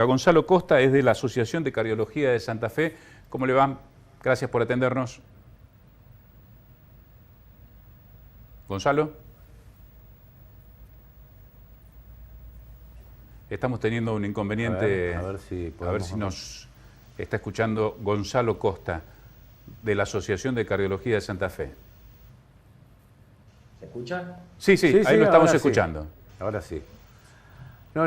Gonzalo Costa es de la Asociación de Cardiología de Santa Fe. ¿Cómo le va? Gracias por atendernos. Gonzalo. Estamos teniendo un inconveniente. A ver si nos está escuchando Gonzalo Costa, de la Asociación de Cardiología de Santa Fe. ¿Se escucha? Sí, ahí lo estamos escuchando. Ahora sí. No,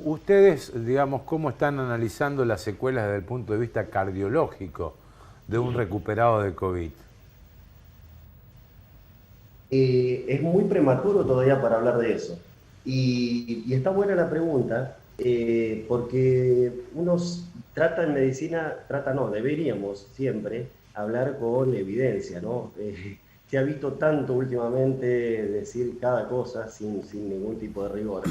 ustedes, digamos, ¿cómo están analizando las secuelas desde el punto de vista cardiológico de un recuperado de COVID? Es muy prematuro todavía para hablar de eso. Y está buena la pregunta, porque uno trata en medicina, deberíamos siempre hablar con evidencia, ¿no? Se ha visto tanto últimamente decir cada cosa sin ningún tipo de rigor,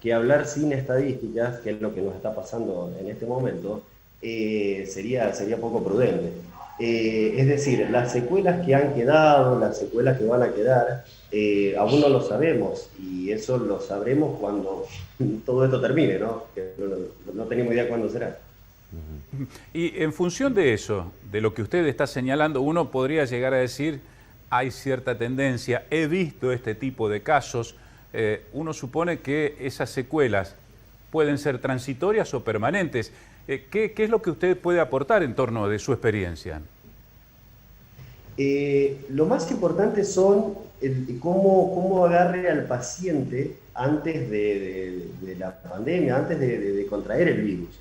que hablar sin estadísticas, que es lo que nos está pasando en este momento, sería poco prudente. Es decir, las secuelas que han quedado, las secuelas que van a quedar, aún no lo sabemos, y eso lo sabremos cuando todo esto termine, ¿no? Que no tenemos idea cuándo será. Y en función de eso, de lo que usted está señalando, uno podría llegar a decir, hay cierta tendencia, he visto este tipo de casos, uno supone que esas secuelas pueden ser transitorias o permanentes. ¿Qué es lo que usted puede aportar en torno de su experiencia? Lo más importante son cómo agarre al paciente antes de la pandemia, antes de contraer el virus.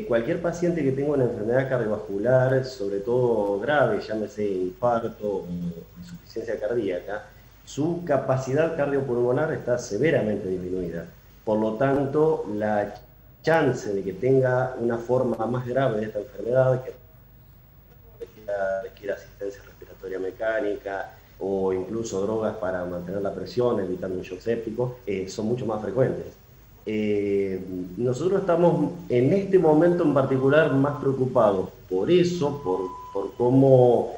Cualquier paciente que tenga una enfermedad cardiovascular, sobre todo grave, llámese infarto o insuficiencia cardíaca, su capacidad cardiopulmonar está severamente disminuida. Por lo tanto, la chance de que tenga una forma más grave de esta enfermedad, que requiere asistencia respiratoria mecánica o incluso drogas para mantener la presión, evitando un shock séptico, son mucho más frecuentes. Nosotros estamos en este momento en particular más preocupados por eso, por cómo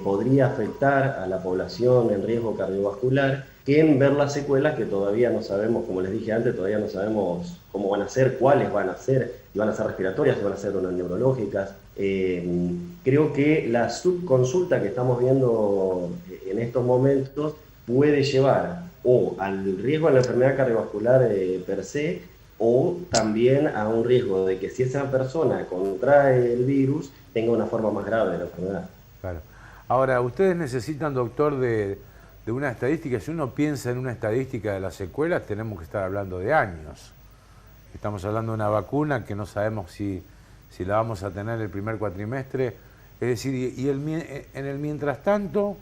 podría afectar a la población en riesgo cardiovascular, que en ver las secuelas que todavía no sabemos, como les dije antes, todavía no sabemos cómo van a ser, cuáles van a ser, si van a ser respiratorias, si van a ser unas neurológicas. Creo que la subconsulta que estamos viendo en estos momentos puede llevar o al riesgo de la enfermedad cardiovascular per se, o también a un riesgo de que si esa persona contrae el virus, tenga una forma más grave de la enfermedad. Claro. Ahora, ustedes necesitan, doctor, de una estadística. Si uno piensa en una estadística de las secuelas, tenemos que estar hablando de años. Estamos hablando de una vacuna que no sabemos si la vamos a tener el primer cuatrimestre. Es decir, en el mientras tanto,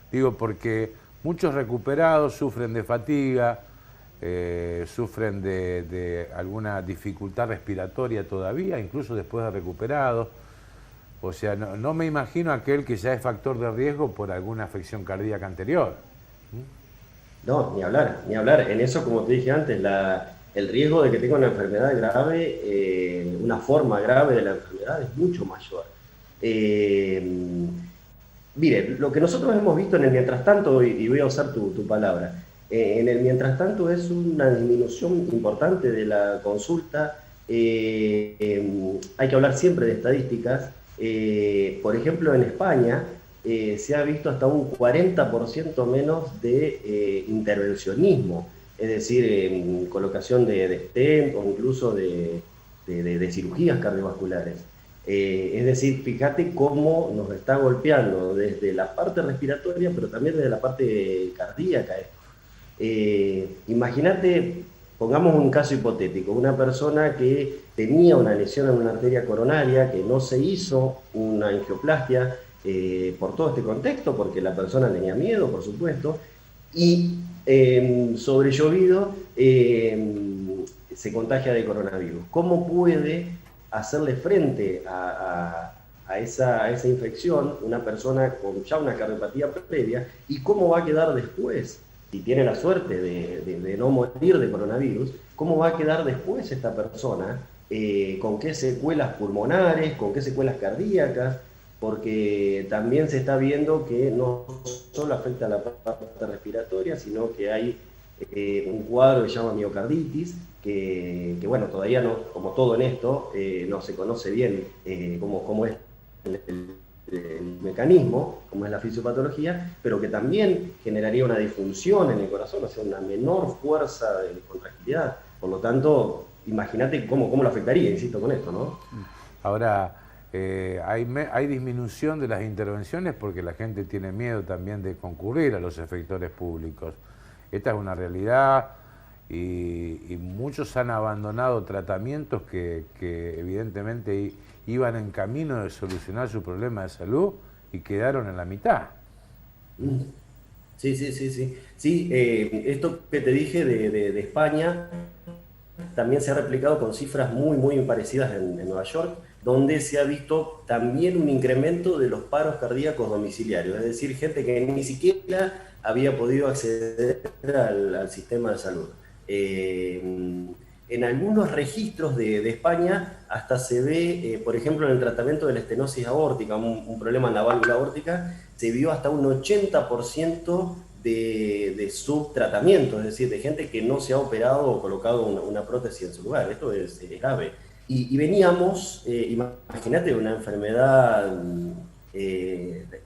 digo, porque muchos recuperados sufren de fatiga, sufren de alguna dificultad respiratoria todavía, incluso después de recuperados. O sea, no me imagino aquel que ya es factor de riesgo por alguna afección cardíaca anterior. No, ni hablar, ni hablar. En eso, como te dije antes, el riesgo de que tenga una enfermedad grave, una forma grave de la enfermedad es mucho mayor. Mire, lo que nosotros hemos visto en el mientras tanto, y voy a usar tu palabra, en el mientras tanto es una disminución importante de la consulta. Hay que hablar siempre de estadísticas. Por ejemplo, en España se ha visto hasta un 40% menos de intervencionismo, es decir, colocación de stent o incluso de cirugías cardiovasculares. Es decir, fíjate cómo nos está golpeando desde la parte respiratoria, pero también desde la parte cardíaca. Imagínate, pongamos un caso hipotético, una persona que tenía una lesión en una arteria coronaria, que no se hizo una angioplastia por todo este contexto, porque la persona tenía miedo, por supuesto, y sobre llovido se contagia de coronavirus. ¿Cómo puede hacerle frente a esa infección una persona con ya una cardiopatía previa, y cómo va a quedar después, si tiene la suerte de no morir de coronavirus, cómo va a quedar después esta persona, con qué secuelas pulmonares, con qué secuelas cardíacas, porque también se está viendo que no solo afecta a la parte respiratoria, sino que hay un cuadro que se llama miocarditis, bueno, todavía no, como todo en esto, no se conoce bien cómo es el mecanismo, como es la fisiopatología, pero que también generaría una disfunción en el corazón, o sea, una menor fuerza de contractilidad. Por lo tanto, imagínate cómo lo afectaría, insisto, con esto, ¿no? Ahora, hay disminución de las intervenciones porque la gente tiene miedo también de concurrir a los efectores públicos. Esta es una realidad y muchos han abandonado tratamientos que evidentemente iban en camino de solucionar su problema de salud y quedaron en la mitad. Sí, sí, sí, sí. Sí, esto que te dije de España también se ha replicado con cifras muy parecidas en Nueva York, donde se ha visto también un incremento de los paros cardíacos domiciliarios, es decir, gente que ni siquiera había podido acceder al sistema de salud. En algunos registros de España hasta se ve, por ejemplo, en el tratamiento de la estenosis aórtica, un problema en la válvula aórtica, se vio hasta un 80% de subtratamiento, es decir, de gente que no se ha operado o colocado una prótesis en su lugar. Esto es grave. Y veníamos, imagínate, una enfermedad,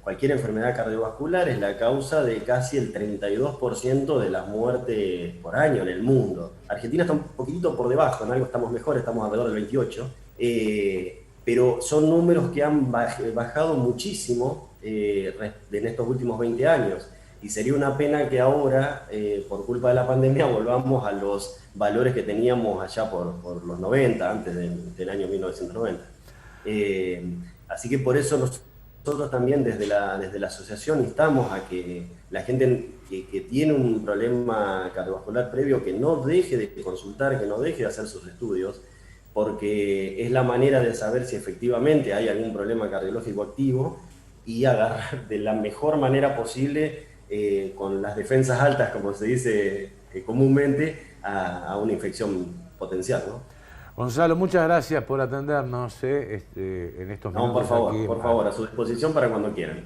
cualquier enfermedad cardiovascular es la causa de casi el 32% de las muertes por año en el mundo. Argentina está un poquitito por debajo, en algo estamos mejor, estamos alrededor del 28%, pero son números que han bajado muchísimo en estos últimos 20 años. Y sería una pena que ahora, por culpa de la pandemia, volvamos a los valores que teníamos allá por los 90, antes del año 1990. Así que por eso nosotros también desde la asociación instamos a que la gente que tiene un problema cardiovascular previo, que no deje de consultar, que no deje de hacer sus estudios, porque es la manera de saber si efectivamente hay algún problema cardiológico activo y agarrar de la mejor manera posible, con las defensas altas, como se dice comúnmente, a una infección potencial, ¿no? Gonzalo, muchas gracias por atendernos en estos minutos. No, por favor, a su disposición para cuando quieran.